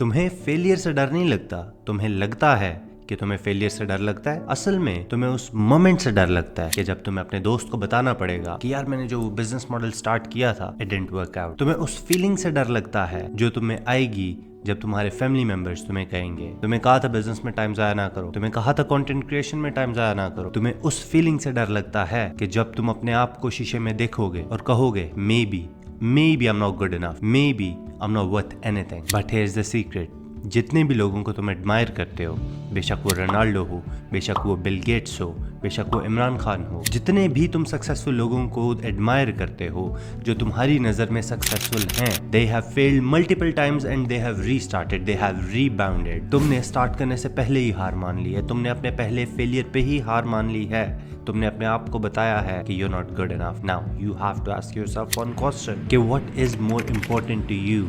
तुम्हें फेलियर से डर नहीं लगता, तुम्हें लगता है कि तुम्हें फेलियर से डर लगता है। असल में तुम्हें उस मोमेंट से डर लगता है कि जब तुम्हें अपने दोस्त को बताना पड़ेगा कि यार मैंने जो बिजनेस मॉडल स्टार्ट किया था इट डिडंट वर्क आउट। तुम्हें उस फीलिंग से डर लगता है जो तुम्हें आएगी जब तुम्हारे फैमिली मेंबर्स तुम्हें कहेंगे तुम्हें कहा था बिजनेस में टाइम जाया ना करो, तुम्हें कहा था कंटेंट क्रिएशन में टाइम जाया ना करो। तुम्हें उस फीलिंग से डर लगता है कि जब तुम अपने आप को शीशे में देखोगे और कहोगे may be I'm not good enough, maybe I'm not worth anything. But here's the secret. जितने भी लोगों को तुम एडमायर करते हो, बेशक वो रोनाल्डो हो, बेशक वो बिल गेट्स हो, बेशक वो इमरान खान हो, जितने भी तुम सक्सेसफुल लोगों को एडमायर करते हो जो तुम्हारी नज़र में सक्सेसफुल हैं, they have failed multiple times and they have restarted, they have rebounded. तुमने स्टार्ट करने से पहले ही हार मान ली है, तुमने अपने पहले फेलियर पे ही हार मान ली है, तुमने अपने आप को बताया है कि you're not good enough. Now you have to ask yourself one question कि what is more important to you?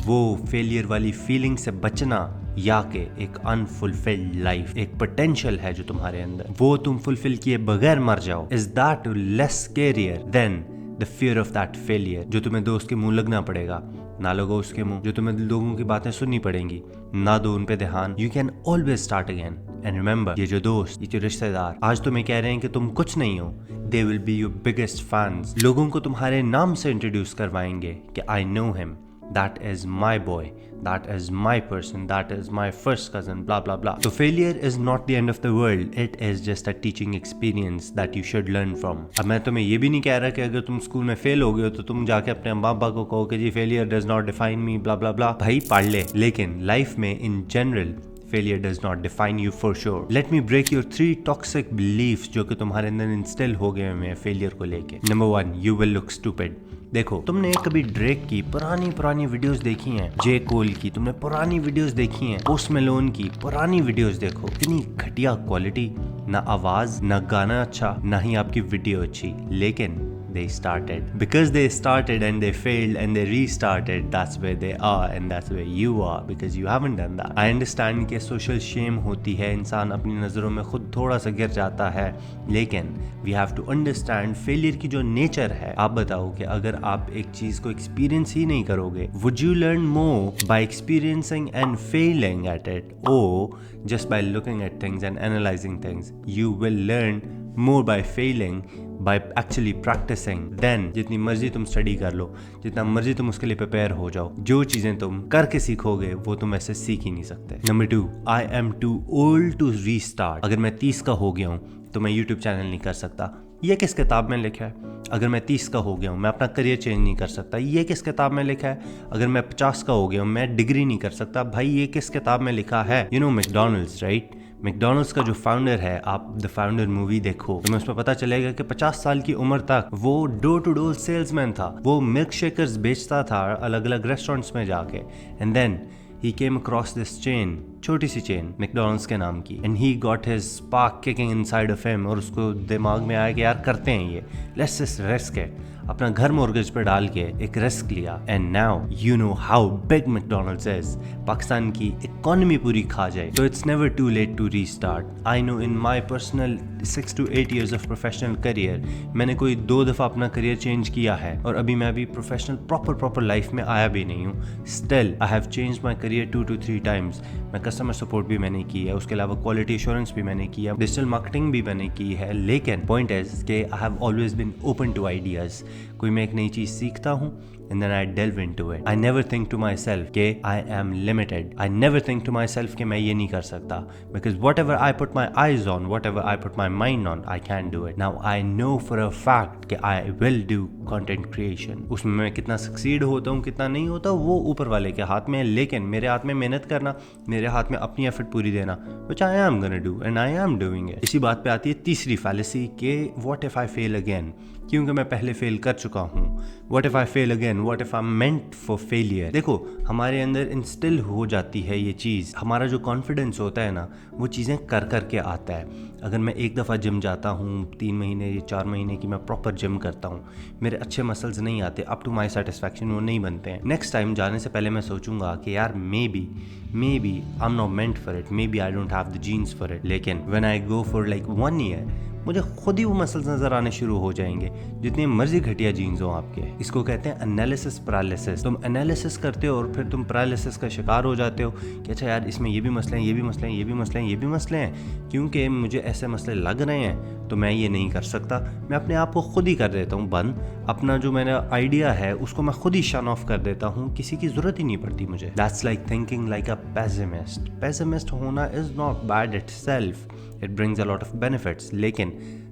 वो फेलियर वाली फीलिंग से बचना या के एक अनफुलफिल्ड लाइफ, एक पोटेंशियल है जो तुम्हारे अंदर, वो तुम फुलफिल किए बगैर मर जाओ, is that less scarier than the fear of that failure? जो तुम्हें दोस्त के मुंह लगना पड़ेगा, ना लगो उसके मुंह। जो तुम्हें लोगों की बातें सुननी पड़ेंगी, ना दो उन पे ध्यान। You can always start again. And remember, ये जो दोस्त, ये जो रिश्तेदार आज तुम्हें कह रहे हैं कि तुम कुछ नहीं हो, they will be your biggest fans. लोगों को तुम्हारे नाम से इंट्रोड्यूस करवाएंगे कि I know him, that is my boy, that is my person, that is my first cousin, blah blah blah. So failure is not the end of the world, it is just a teaching experience that you should learn from. अब मैं तुम्हें ये भी नहीं कह रहा कि अगर तुम स्कूल में फेल हो गए हो तो तुम जाके अपने माँ बाप को कहो कि जी failure does not define me, blah blah blah। भाई पढ़ ले, लेकिन लाइफ में in general failure does not define you for sure. Let me break your 3 toxic beliefs जो कि तुम्हारे अंदर इंस्टिल हो गए हैं फेलियर को लेके। Number 1, you will look stupid. देखो, तुमने कभी ड्रेक की पुरानी वीडियोस देखी हैं, जे कोल की तुमने पुरानी वीडियोस देखी हैं, पोस्ट मेलोन की पुरानी वीडियोस देखो, इतनी घटिया क्वालिटी, ना आवाज, ना गाना अच्छा, ना ही आपकी वीडियो अच्छी, लेकिन they started. Because they started and they failed and they restarted, that's where they are and that's where you are, because you haven't done that. I understand कि social shame होती है, इंसान अपनी नज़रों में खुद थोड़ा सा गिर जाता है, लेकिन we have to understand failure की जो nature है। आप बताओ कि अगर आप एक चीज़ को experience ही नहीं करोगे, would you learn more by experiencing and failing at it, or just by looking at things and analyzing things? You will learn more by failing, by actually practicing. Then जितनी मर्जी तुम स्टडी कर लो, जितना मर्जी तुम उसके लिए प्रिपेयर हो जाओ, जो चीजें तुम करके सीखोगे वो तुम ऐसे सीख ही नहीं सकते। Number 2, I am too old to restart. अगर मैं 30 का हो गया हूँ तो मैं YouTube चैनल नहीं कर सकता, ये किस किताब में लिखा है? अगर मैं 30 का हो गया हूँ मैं अपना करियर चेंज नहीं कर सकता, ये किस किताब में लिखा है? अगर मैं 50 का हो गया हूँ मैं डिग्री नहीं कर सकता, भाई ये किस किताब में लिखा है? You know McDonald's, right? McDonald's का जो फाउंडर है, आप द फाउंडर मूवी देखो, तुम्हें उसमें पता चलेगा कि 50 साल की उम्र तक वो डोर टू डोर सेल्समैन था, वो मिल्क शेकर्स बेचता था अलग अलग रेस्टोरेंट्स में जाके, and then he came across this chain, छोटी सी चेन मैकडॉनल्ड्स के नाम की, and he got his spark kicking inside of him, और उसको दिमाग में आया कि यार करते हैं ये, let's just risk it। अपना घर मॉर्गेज पे डाल के एक रिस्क लिया, and now you know how big McDonald's is, Pakistan की इकोनॉमी पूरी खा जाए। तो it's never too late to restart. I know in my personal 6 to 8 years of professional career, मैंने कोई 2 दफ़ा अपना करियर चेंज किया है, और अभी मैं अभी प्रोफेशनल प्रॉपर लाइफ में आया भी नहीं हूँ। Still I have change my career 2 to 3 times। मैं कस्टमर सपोर्ट भी मैंने की है, उसके अलावा क्वालिटी एश्योरेंस भी मैंने की है, डिजिटल मार्केटिंग भी मैंने की है, लेकिन पॉइंट इज कि I have always been open to ideas. कोई मैं एक नई चीज़ सीखता हूँ and then I delve into it. I never think to myself कि I am limited. I never think to myself कि मैं ये नहीं कर सकता, because whatever I put my eyes on, whatever I put my mind on, I can do it. Now I know for a fact कि I will do content creation. उसमें मैं कितना succeed होता हूँ कितना नहीं होता वो ऊपर वाले के हाथ में है, लेकिन मेरे हाथ में मेहनत करना, मेरे हाथ में अपनी एफर्ट पूरी देना, which I am gonna do and I am doing it। इसी बात पे आती है तीसरी fallacy कि what if I fail again, क्योंकि मैं पहले फेल कर चुका हूँ। What if I fail again? What if I'm meant for failure? देखो, हमारे अंदर इंस्टिल हो जाती है ये चीज़, हमारा जो कॉन्फिडेंस होता है ना, वो चीज़ें कर के आता है। अगर मैं एक दफ़ा जिम जाता हूँ, 3 महीने या 4 महीने की मैं प्रॉपर जिम करता हूँ, मेरे अच्छे मसल्स नहीं आते, अप टू माई सेटिस्फैक्शन वो नहीं बनते हैं। नेक्स्ट टाइम जाने से पहले मैं सोचूंगा कि यार maybe I am not meant for it, maybe I don't have the genes for it. लेकिन when I go for like 1 year, मुझे खुद ही वो मसल्स नजर आने शुरू हो जाएंगे, जितनी मर्जी घटिया जीन्स हो आपके। इसको कहते हैं एनालिसिस पैरालिसिस। तुम एनालिसिस करते हो और फिर तुम पैरालिसिस का शिकार हो जाते हो कि अच्छा यार इसमें ये भी मसले हैं, ये भी मसले हैं, ये भी मसले हैं, ये भी मसले हैं, क्योंकि मुझे ऐसे मसले लग रहे हैं तो मैं ये नहीं कर सकता। मैं अपने आप को खुद ही कर देता हूँ बंद, अपना जो मेरा आइडिया है उसको मैं खुद ही शन ऑफ कर देता हूँ, किसी की जरूरत ही नहीं पड़ती मुझे। That's like thinking like a pessimist. Pessimist होना is not bad itself, it brings a lot of benefits, लेकिन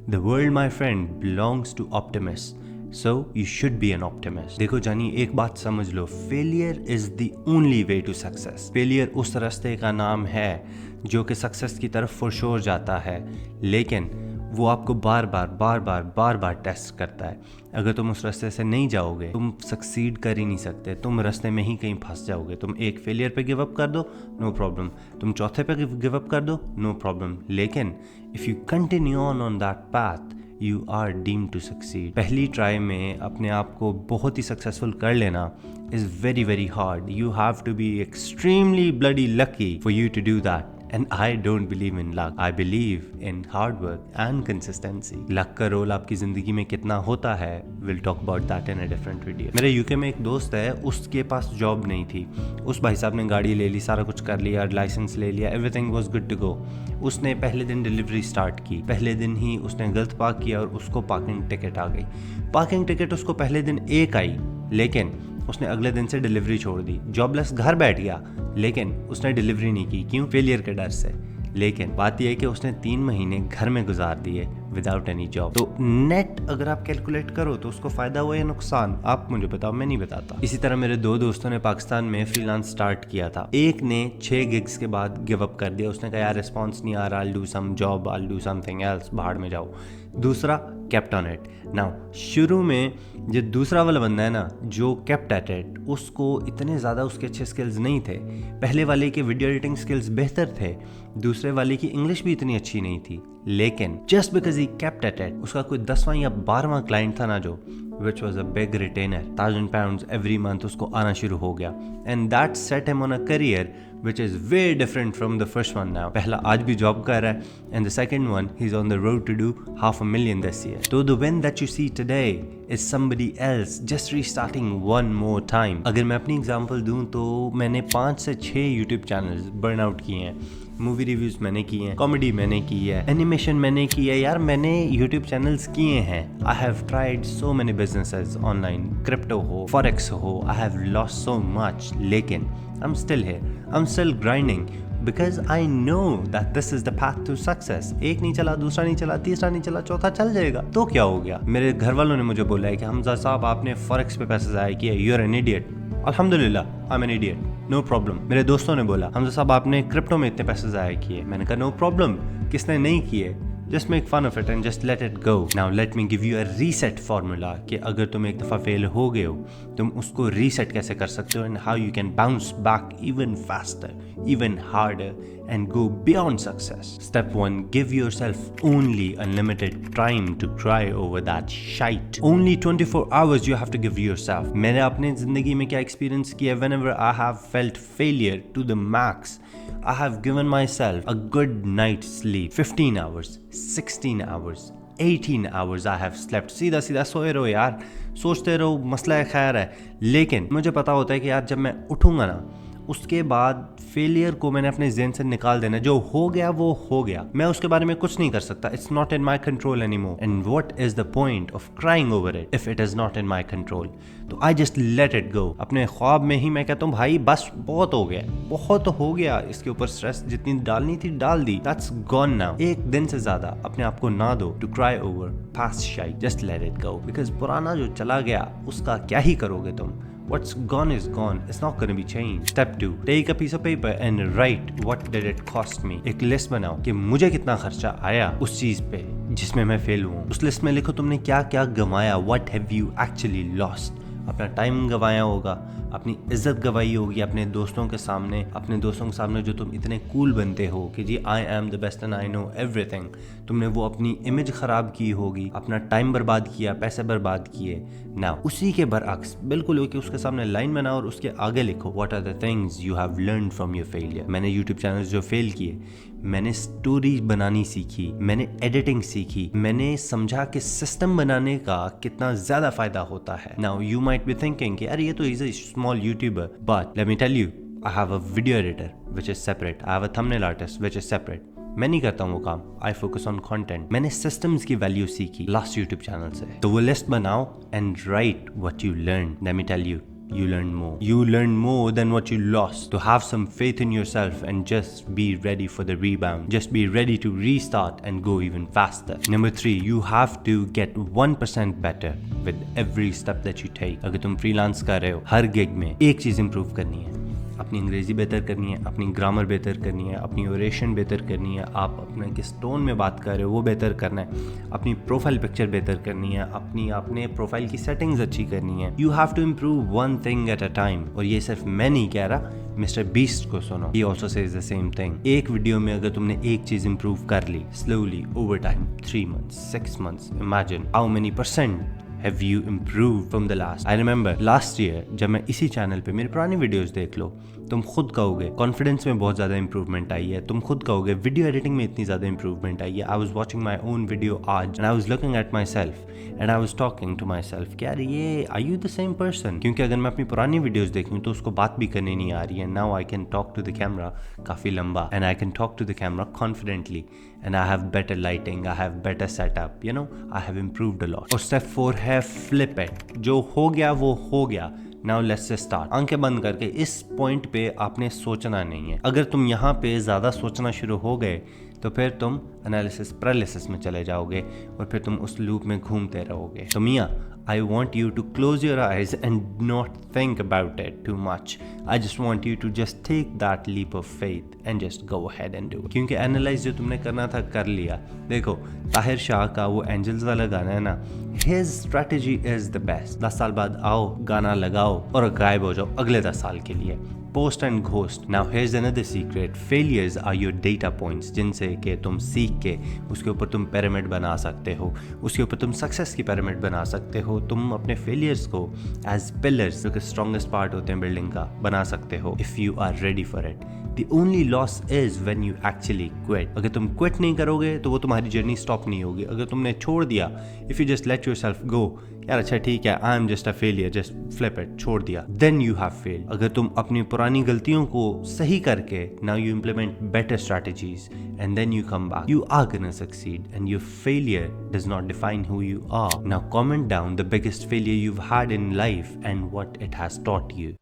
the world my friend belongs to optimist, so you should be an optimist. देखो जानी, एक बात समझ लो, failure is the only way to success. Failure उस रास्ते का नाम है जो कि सक्सेस की तरफ फॉर श्योर जाता है, लेकिन वो आपको बार बार टेस्ट करता है। अगर तुम उस रास्ते से नहीं जाओगे तुम सक्सीड कर ही नहीं सकते, तुम रास्ते में ही कहीं फंस जाओगे। तुम एक फेलियर पे गिव अप कर दो, नो प्रॉब्लम, तुम चौथे पे गिव अप कर दो, नो प्रॉब्लम, लेकिन if you continue on that path you are deemed to succeed. पहली ट्राई में अपने आप को बहुत ही सक्सेसफुल कर लेना is very hard. You have to be extremely bloody lucky for you to do that. And I don't believe in luck. I believe in hard work and consistency. Luck का role आपकी ज़िंदगी में कितना होता है, we'll talk about that in a different video. मेरे UK में एक दोस्त है, उसके पास जॉब नहीं थी। उस भाई साहब ने गाड़ी ले ली, सारा कुछ कर लिया, लाइसेंस ले लिया, everything was good to go. उसने पहले दिन डिलीवरी स्टार्ट की, पहले दिन ही उसने गलत पार्क किया और उसको पार्किंग टिकट आ गई। पार्किंग टिकट उसको पहले दिन एक आई, लेकिन उसने अगले दिन से डिलीवरी छोड़ दी। जॉबलेस घर बैठ गया, लेकिन उसने डिलीवरी नहीं की। क्यों? फेलियर के डर से। लेकिन बात यह है कि उसने 3 महीने घर में गुजार दिए विदाउट एनी जॉब। तो नेट अगर आप कैलकुलेट करो तो उसको फायदा हुआ या नुकसान, आप मुझे बताओ, मैं नहीं बताता। इसी तरह मेरे 2 दोस्तों ने पाकिस्तान में फ्रीलांस स्टार्ट किया था। एक ने 6 गिग्स के बाद गिव अप कर दिया, उसने कहा यार रिस्पॉन्स नहीं आ रहा, I'll do some job, I'll do something else, बाहर में जाओ। दूसरा kept on it। नाउ शुरू में जो दूसरा वाला बंदा है ना, जो kept at it, उसको इतने ज़्यादा उसके अच्छे स्किल्स नहीं थे। पहले वाले के वीडियो एडिटिंग स्किल्स बेहतर थे, दूसरे वाले की इंग्लिश भी इतनी अच्छी नहीं थी, लेकिन just because he kept at it, उसका कोई 10वां या 12वां क्लाइंट था ना जो which was a big retainer, £1,000 every month उसको आना शुरू हो गया, and that set him on a career which is way different from the first one now. पहला आज भी जॉब कर रहा है, and the second one he's on the road to do $500,000 this year. So the win that you see today is somebody else just restarting one more time. अगर मैं अपनी example दूं तो मैंने 5 से 6 YouTube चैनल्स बर्न आउट किए हैं। Movie reviews मैंने किए हैं, कॉमेडी मैंने की है, एनिमेशन मैंने की है, यार मैंने यूट्यूब चैनल्स किए हैं। I have tried so many businesses online, crypto हो, फॉरेक्स हो, I have lost so much, लेकिन I am still here, I am still grinding because I know that this is the path to success. एक नहीं चला, दूसरा नहीं चला, तीसरा नहीं चला, चौथा चल जाएगा तो क्या हो गया। मेरे घर वालों ने मुझे बोला है कि हमजा साहब आपने फॉरेक्स पे पैसे ज़ाया किए, यू आर एन इडियट। अल्हम्दुलिल्लाह I am an idiot, no problem. मेरे दोस्तों ने बोला हमजा साहब आपने क्रिप्टो में इतने पैसे ज़ाया किए, मैंने कहा नो प्रॉब्लम, किसने नहीं किए, just make fun of it and just let it go. Now let me give you a reset formula कि अगर तुम एक दफ़ा फेल हो गए हो तुम उसको रीसेट कैसे कर सकते हो, and how you can bounce back even faster, even harder and go beyond success. Step 1, give yourself only unlimited time to cry over that shite. Only 24 hours you have to give yourself. मैंने अपने ज़िंदगी में क्या experience किया, whenever I have felt failure to the max, I have given myself a good night's sleep. 15 hours, 16 hours, 18 hours I have slept. सीधा सीधा सोए रहो यार, सोचते रहो मसला खैर है, लेकिन मुझे पता होता है कि यार जब मैं उठूंगा ना उसके बाद फेलियर को मैंने अपने ज़हन से निकाल देना। जो हो गया वो हो गया, मैं उसके बारे में कुछ नहीं कर सकता। It's not in my control any more, and what is the point of crying over it if it is not in my control. तो I just let it go. अपने ख्वाब में ही मैं कहता हूँ भाई बस बहुत हो गया, बहुत हो गया, इसके ऊपर स्ट्रेस जितनी डालनी थी डाल दी, दैट्स गॉन नाउ। एक दिन से ज़्यादा अपने आप को ना दो to cry over past shite, just let it go, because पुराना जो चला गया उसका क्या ही करोगे तुम। What's gone is gone. It's not going to be changed. Step 2. Take a piece of paper and write what did it cost me. एक list बनाओ कि मुझे कितना खर्चा आया उस चीज़ पे जिसमें मैं फेल हुआ। उस लिस्ट में लिखो तुमने क्या क्या गंवाया, what have you actually lost. अपना टाइम गंवाया होगा, अपनी इज्जत गंवाई होगी अपने दोस्तों के सामने जो तुम इतने कूल बनते हो कि जी I am the best and I know everything. तुमने वो अपनी इमेज ख़राब की होगी, अपना टाइम बर्बाद किया, पैसे बर्बाद किए ना। उसी के बरअक्स बिल्कुल हो कि उसके सामने लाइन बनाओ और उसके आगे लिखो what are the things you have learned from your failure. मैंने यूट्यूब चैनल्स जो फेल किए, मैंने स्टोरी बनानी सीखी, मैंने एडिटिंग सीखी, मैंने समझा कि सिस्टम बनाने का कितना ज्यादा फायदा होता है। Now you might be thinking कि यार ये तो is a small YouTuber, but let me tell you, I have a video editor which is separate. I have a thumbnail artist which is separate. मैं नहीं करता हूँ वो काम, I focus on content. मैंने systems की वैल्यू सीखी last YouTube channel से। तो वो लिस्ट बनाओ and write what you learned. Let me tell you, you learn more. You learn more than what you lost. To have some faith in yourself and just be ready for the rebound. Just be ready to restart and go even faster. Number 3, you have to get 1% better with every step that you take. अगर तुम freelance कर रहे हो, हर gig में एक चीज़ improve करनी है। अपनी अंग्रेज़ी बेहतर करनी है, अपनी ग्रामर बेहतर करनी है, अपनी ओरेशन बेहतर करनी है, आप अपने किस टोन में बात कर रहे हो वो बेहतर करना है, अपनी प्रोफाइल पिक्चर बेहतर करनी है, अपने प्रोफाइल की सेटिंग्स अच्छी करनी है। You have to improve one thing at a time. और ये सिर्फ मैं नहीं कह रहा, मिस्टर बीस्ट को सुनो, he also says the same thing. एक वीडियो में अगर तुमने एक चीज़ इम्प्रूव कर ली slowly over time, 3 months 6 months, imagine how many % have you improved from the last? I remember last year जब मैं इसी चैनल पे मेरी पुरानी वीडियोस देख लो, तुम खुद कहोगे कॉन्फिडेंस में बहुत ज़्यादा इंप्रूवमेंट आई है, तुम खुद कहोगे वीडियो एडिटिंग में इतनी ज़्यादा इंप्रूवमेंट आई है। I was watching my own video आज and I was looking at myself and I was talking to myself कि यार ये are you the same person? क्योंकि अगर मैं अपनी पुरानी वीडियोस देखूँ तो उसको बात भी करनी नहीं आ रही है। Now I can talk to the camera काफ़ी लंबा and I can talk to the camera confidently and I have better lighting, I have better setup, you know, I have improved a lot. और step 4 है flip it. जो हो गया वो हो गया, Now let's start. आंखें बंद करके इस पॉइंट पे आपने सोचना नहीं है। अगर तुम यहाँ पे ज़्यादा सोचना शुरू हो गए तो फिर तुम एनालिसिस पैरालिसिस में चले जाओगे और फिर तुम उस लूप में घूमते रहोगे। तो मियाँ, I want you to close your eyes and not think about it too much. I just want you to just take that leap of faith and just go ahead and do it. क्योंकि analyse जो तुमने करना था कर लिया। देखो ताहिर शाह का वो एंजल्स वाला गाना है ना, His strategy is the best. 10 साल बाद आओ, गाना लगाओ और गायब हो जाओ अगले 10 साल के लिए। Post and ghost. Now here's another secret. Failures are your data points, जिनसे कि तुम सीख के उसके ऊपर तुम पिरामिड बना सकते हो, उसके ऊपर तुम सक्सेस की पिरामिड बना सकते हो। तुम अपने फेलियर्स को एज पिलर्स, जो कि स्ट्रॉन्गेस्ट पार्ट होते हैं बिल्डिंग का, बना सकते हो if you are ready for it. The only loss is when you actually quit. अगर तुम क्विट नहीं करोगे तो वो तुम्हारी जर्नी स्टॉप नहीं होगी। अगर तुमने छोड़ दिया, if you just let yourself go, यार अच्छा ठीक है, I am just a failure, just flip it, छोड़ दिया, then you have failed. अगर तुम अपनी पुरानी गलतियों को सही करके now you implement better strategies and then you come back, you are gonna succeed and your failure does not define who you are. Now comment down the biggest failure you've had in life and what it has taught you.